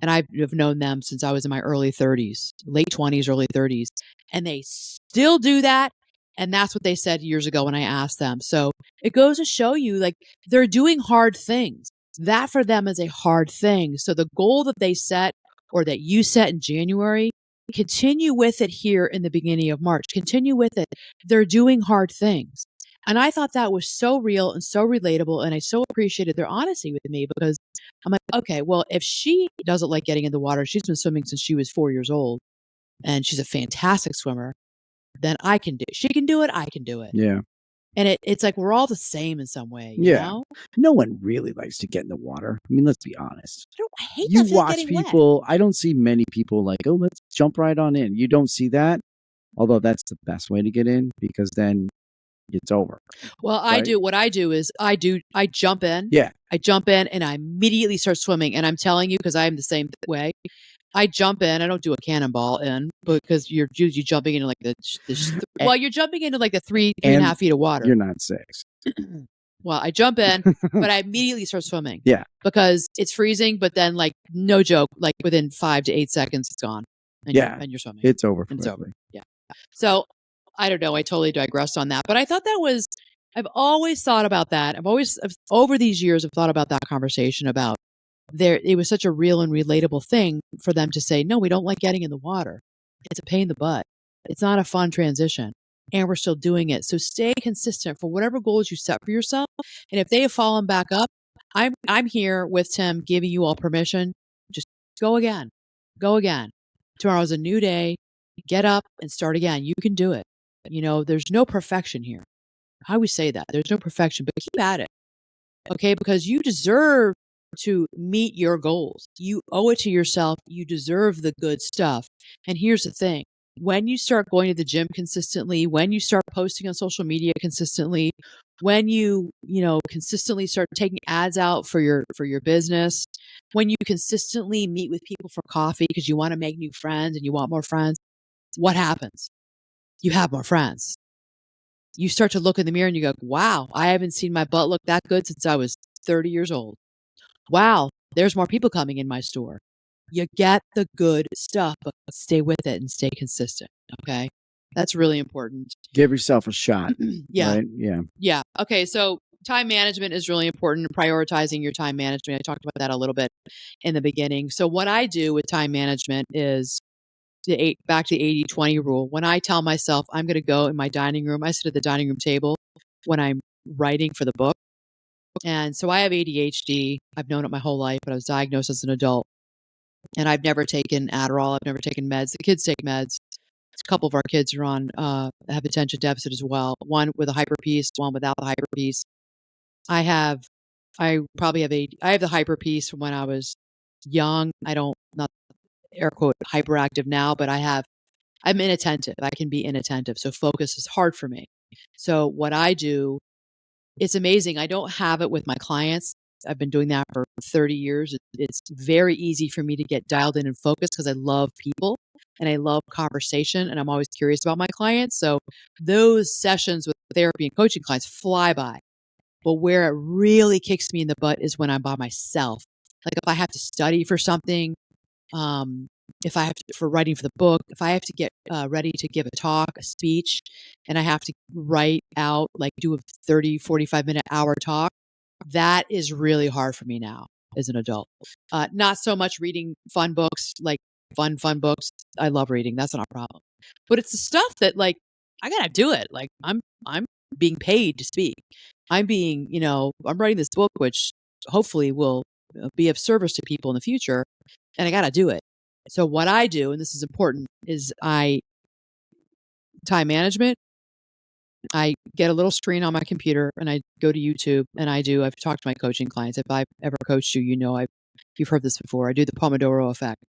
And I've known them since I was in my early 30s, late 20s, early 30s. And they still do that. And that's what they said years ago when I asked them. So it goes to show you, like, they're doing hard things. That for them is a hard thing. So the goal that they set or that you set in January, continue with it here in the beginning of March. Continue with it. They're doing hard things. And I thought that was so real and so relatable. And I so appreciated their honesty with me because I'm like, okay, well, if she doesn't like getting in the water, she's been swimming since she was 4 years old and she's a fantastic swimmer, then I can do it. She can do it. I can do it. Yeah. And it's like we're all the same in some way, you Yeah. know? No one really likes to get in the water. I mean, let's be honest. I hate You that feeling watch getting wet. people, I don't see many people like, oh, let's jump right on in. You don't see that. Although that's the best way to get in because then it's over. Well, Right? what I do is I jump in. Yeah. I jump in and I immediately start swimming. And I'm telling you, because I'm the same way. I jump in. I don't do a cannonball in, because you're jumping into like you're jumping into like the three and a half feet of water. You're not 6. Well, I jump in, but I immediately start swimming. Yeah. Because it's freezing, but then like no joke, like within 5 to 8 seconds, it's gone. And you're swimming. It's over. And it's over. Yeah. So I don't know. I totally digressed on that, but I thought I've always thought about that. Over these years, I've thought about that conversation about it was such a real and relatable thing for them to say, no, we don't like getting in the water. It's a pain in the butt. It's not a fun transition. And we're still doing it. So stay consistent for whatever goals you set for yourself. And if they have fallen back up, I'm here with Tim giving you all permission. Just go again. Go again. Tomorrow's a new day. Get up and start again. You can do it. There's no perfection here. I always say that. There's no perfection, but keep at it. Okay? Because you deserve to meet your goals. You owe it to yourself. You deserve the good stuff. And here's the thing. When you start going to the gym consistently, when you start posting on social media consistently, when you consistently start taking ads out for your business, when you consistently meet with people for coffee because you want to make new friends and you want more friends, what happens? You have more friends. You start to look in the mirror and you go, wow, I haven't seen my butt look that good since I was 30 years old. Wow, there's more people coming in my store. You get the good stuff, but stay with it and stay consistent. Okay. That's really important. Give yourself a shot. Yeah. Right? Yeah. Yeah. Okay. So time management is really important. Prioritizing your time management. I talked about that a little bit in the beginning. So what I do with time management is back to the 80-20 rule. When I tell myself I'm going to go in my dining room, I sit at the dining room table when I'm writing for the book. And so I have ADHD. I've known it my whole life, but I was diagnosed as an adult. And I've never taken Adderall. I've never taken meds. The kids take meds. A couple of our kids are on have attention deficit as well. One with a hyper piece, one without the hyper piece. I probably have I have the hyper piece from when I was young. Not air quote hyperactive now, but I'm inattentive. I can be inattentive. So focus is hard for me. So what I do, it's amazing. I don't have it with my clients. I've been doing that for 30 years. It's very easy for me to get dialed in and focused because I love people and I love conversation and I'm always curious about my clients. So those sessions with therapy and coaching clients fly by. But where it really kicks me in the butt is when I'm by myself. Like if I have to study for something, if I have to, for writing for the book, if I have to get ready to give a talk, a speech, and I have to write out, like do a 30, 45 minute hour talk, That is really hard for me now as an adult. Not so much reading fun books, like fun books. I love reading. That's not a problem. But it's the stuff that like I gotta do it. Like I'm being paid to speak. I'm being, I'm writing this book, which hopefully will be of service to people in the future, and I gotta do it. So what I do, and this is important, is time management. I get a little screen on my computer and I go to YouTube and I've talked to my coaching clients. If I've ever coached you, you've heard this before. I do the Pomodoro effect.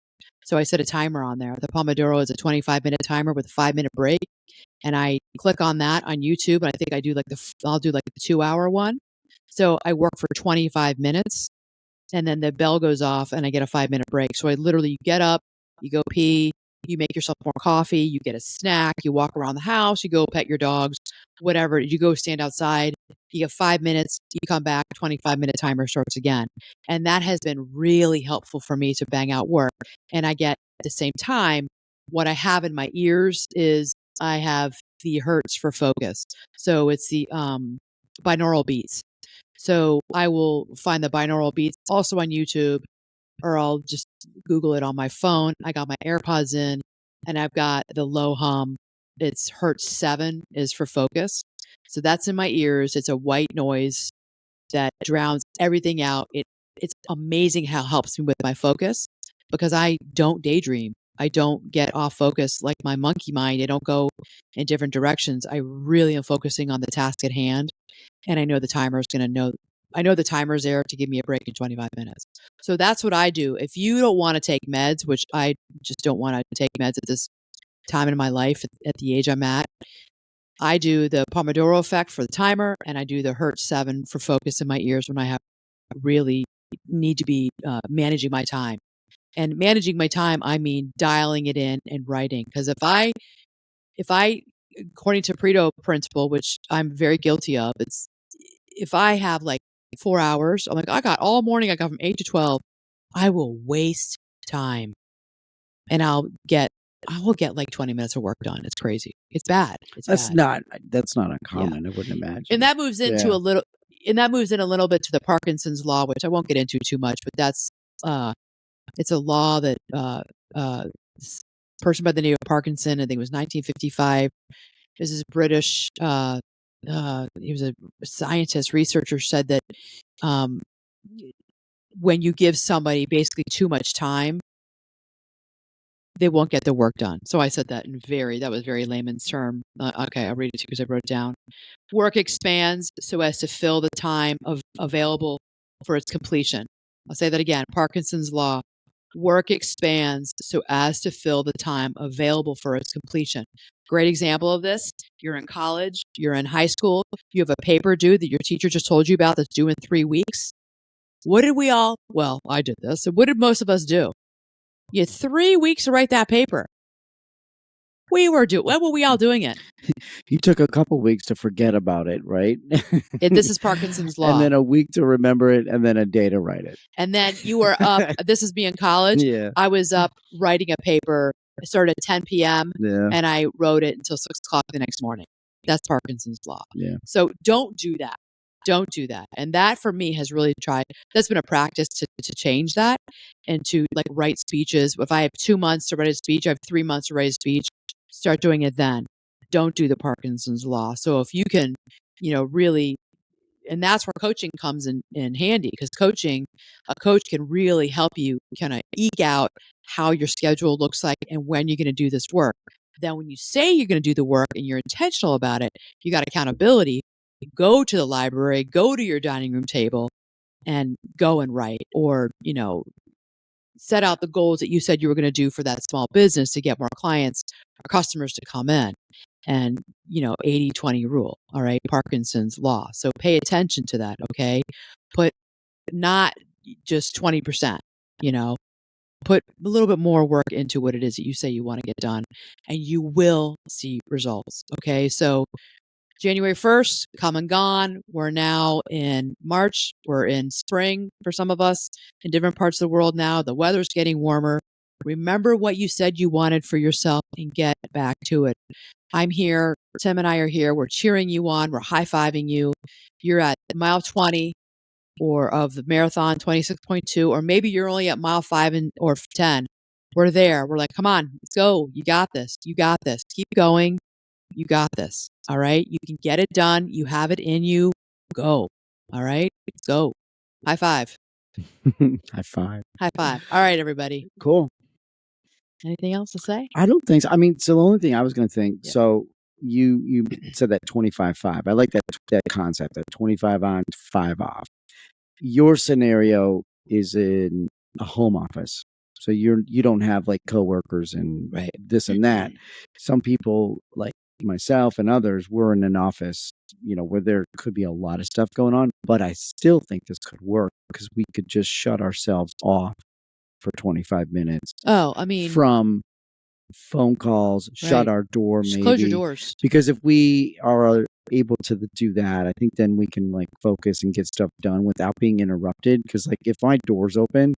So I set a timer on there. The Pomodoro is a 25-minute timer with a 5-minute break. And I click on that on YouTube. And I think I'll do like the 2-hour one. So I work for 25 minutes and then the bell goes off and I get a 5-minute break. So I literally get up, you go pee, you make yourself more coffee, you get a snack, you walk around the house, you go pet your dogs, whatever, you go stand outside, you get 5 minutes, you come back, 25-minute timer starts again. And that has been really helpful for me to bang out work. And I get at the same time, what I have in my ears is I have the Hertz for focus. So it's the binaural beats. So I will find the binaural beats also on YouTube, or I'll just Google it on my phone. I got my AirPods in and I've got the low hum. It's Hertz 7 is for focus. So that's in my ears. It's a white noise that drowns everything out. It's amazing how it helps me with my focus because I don't daydream. I don't get off focus like my monkey mind. I don't go in different directions. I really am focusing on the task at hand. And I know the timer's going to know, I know the timer's there to give me a break in 25 minutes. So that's what I do. If you don't want to take meds, which I just don't want to take meds at this time in my life, at the age I'm at, I do the Pomodoro effect for the timer and I do the Hertz 7 for focus in my ears when I have really need to be managing my time. And managing my time, I mean dialing it in and writing. Because if I, according to Pareto principle, which I'm very guilty of, it's if I have like 4 hours, I'm like, I got all morning, I got from 8 to 12, I will waste time and I will get like 20 minutes of work done. It's crazy. It's bad. It's That's bad. not Yeah. uncommon, I wouldn't imagine. And that moves into Yeah. and that moves in a little bit to the Parkinson's law, which I won't get into too much, but it's a law that, this person by the name of Parkinson, I think it was 1955. This is British, he was a scientist, researcher, said that um, when you give somebody basically too much time, they won't get the work done. So I said that that was very layman's term. Okay, I'll read it to you because I wrote it down. Work expands so as to fill the time available for its completion. I'll say that again. Parkinson's law. Work expands so as to fill the time available for its completion. Great example of this. You're in college, you're in high school, you have a paper due that your teacher just told you about that's due in 3 weeks. Well, I did this. So what did most of us do? You had 3 weeks to write that paper. What were we all doing it? You took a couple weeks to forget about it, right? This is Parkinson's law. And then a week to remember it, and then a day to write it. And then you were up. This is me in college. Yeah. I was up writing a paper. I started at 10 p.m. Yeah. and I wrote it until 6 o'clock the next morning. That's Parkinson's law. Yeah. So don't do that. Don't do that. And that for me has really that's been a practice to change that and to like write speeches. If I have 2 months to write a speech, I have 3 months to write a speech. Start doing it then. Don't do the Parkinson's law. So if you can, really, and that's where coaching comes in handy because a coach can really help you kind of eke out how your schedule looks like and when you're going to do this work. Then when you say you're going to do the work and you're intentional about it, you got accountability. Go to the library, go to your dining room table and go and write, or, set out the goals that you said you were going to do for that small business to get more clients or customers to come in. And, 80-20 rule. All right. Parkinson's law. So pay attention to that. Okay. Put not just 20%, put a little bit more work into what it is that you say you want to get done and you will see results. Okay. So January 1st, come and gone. We're now in March. We're in spring for some of us in different parts of the world now. The weather's getting warmer. Remember what you said you wanted for yourself and get back to it. I'm here. Tim and I are here. We're cheering you on. We're high-fiving you. You're at mile 20. or of the marathon 26.2, or maybe you're only at mile 5 or 10. We're there. We're like, come on, let's go. You got this. You got this. Keep going. You got this. All right. You can get it done. You have it in you. Go. All right. Let's go. High five. High five. High five. All right, everybody. Cool. Anything else to say? I don't think so. I mean, so the only thing I was going to think, Yeah. so you said that 25-5. I like that concept, that 25 on, 5 off. Your scenario is in a home office. So you don't have like coworkers and Right. this and that. Some people like myself and others, we're in an office, where there could be a lot of stuff going on, but I still think this could work because we could just shut ourselves off for 25 minutes Oh, I mean, from phone calls, shut right. our door, Just close your maybe. doors. Because if we are able to do that, I think then we can like focus and get stuff done without being interrupted. Because like if my door's open,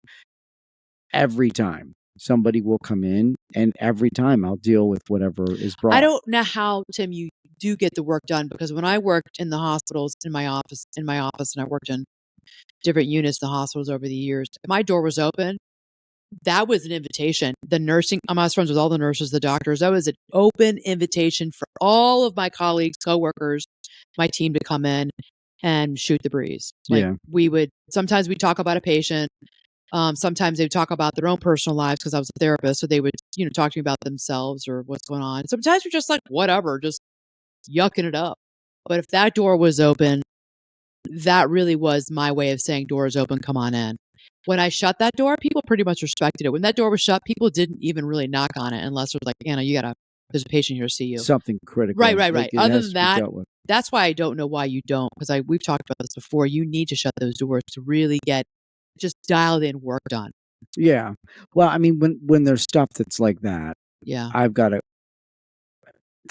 every time somebody will come in, and every time I'll deal with whatever is brought. I don't know how, Tim, you do get the work done, because when I worked in the hospitals in my office, and I worked in different units in the hospitals over the years, if my door was open, that was an invitation. The nursing, I was friends with all the nurses, the doctors. That was an open invitation for all of my colleagues, coworkers, my team to come in and shoot the breeze. Like sometimes we talk about a patient. Sometimes they would talk about their own personal lives because I was a therapist. So they would, talk to me about themselves or what's going on. Sometimes we're just like, whatever, just yucking it up. But if that door was open, that really was my way of saying, door is open, come on in. When I shut that door, people pretty much respected it. When that door was shut, people didn't even really knock on it unless it was like, Anna, there's a patient here to see you. Something critical. Right. Like it Other has than to be that, dealt with. that's why I don't know why you don't, because we've talked about this before. You need to shut those doors to really get just dialed in work done. Yeah. Well, I mean, when there's stuff that's like that, Yeah. I've got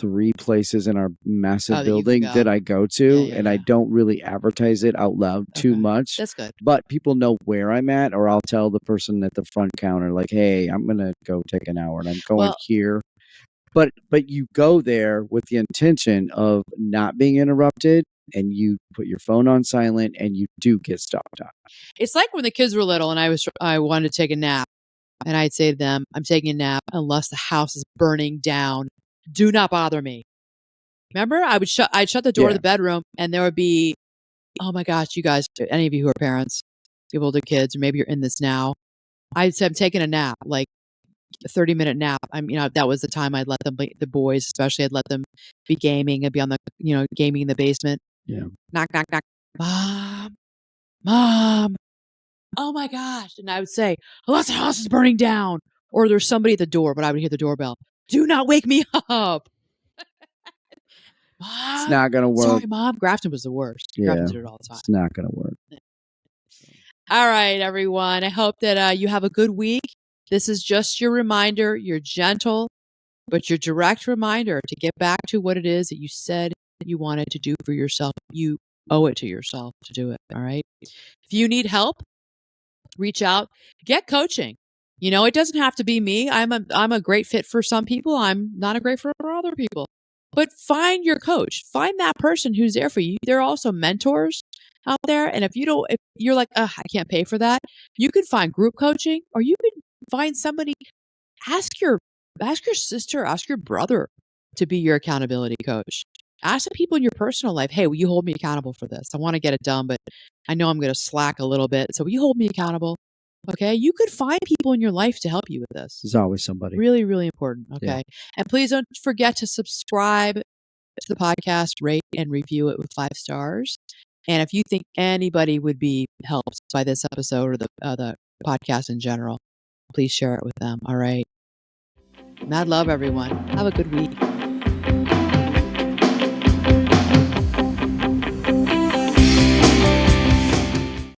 3 places in our massive that you can building go. that I go to, Yeah, and I don't really advertise it out loud too Okay. much. That's good. But people know where I'm at, or I'll tell the person at the front counter, like, "Hey, I'm gonna go take an hour, and I'm going here." But you go there with the intention of not being interrupted, and you put your phone on silent, and you do get stuff done. It's like when the kids were little and I wanted to take a nap, and I'd say to them, I'm taking a nap unless the house is burning down. Do not bother me. Remember, I'd shut the door of the bedroom, and there would be, oh my gosh, you guys, any of you who are parents, people with kids, or maybe you're in this now. I'd say I'm taking a nap, like a 30-minute nap. That was the time I'd let them, the boys especially, I'd let them be gaming. I'd be on the, gaming in the basement. Yeah. Knock, knock, knock. Mom. Oh my gosh. And I would say, unless the house is burning down, or there's somebody at the door, but I would hear the doorbell. Do not wake me up. Mom. It's not gonna work. Sorry, Mom. Grafton was the worst. Yeah. Grafton did it all the time. It's not gonna work. All right, everyone. I hope that you have a good week. This is just your reminder, your gentle, but your direct reminder to get back to what it is that you said you wanted to do for yourself. You owe it to yourself to do it. All right. If you need help, reach out, get coaching. It doesn't have to be me. I'm a great fit for some people. I'm not a great fit for other people. But find your coach. Find that person who's there for you. There are also mentors out there. And if you're like, I can't pay for that, you can find group coaching, or you can find somebody. Ask your sister, ask your brother to be your accountability coach. Ask the people in your personal life, hey, will you hold me accountable for this? I want to get it done, but I know I'm going to slack a little bit. So will you hold me accountable? Okay. You could find people in your life to help you with this. There's always somebody. Really, really important. Okay. Yeah. And please don't forget to subscribe to the podcast, rate and review it with 5 stars. And if you think anybody would be helped by this episode or the podcast in general, please share it with them. All right. Mad love, everyone. Have a good week.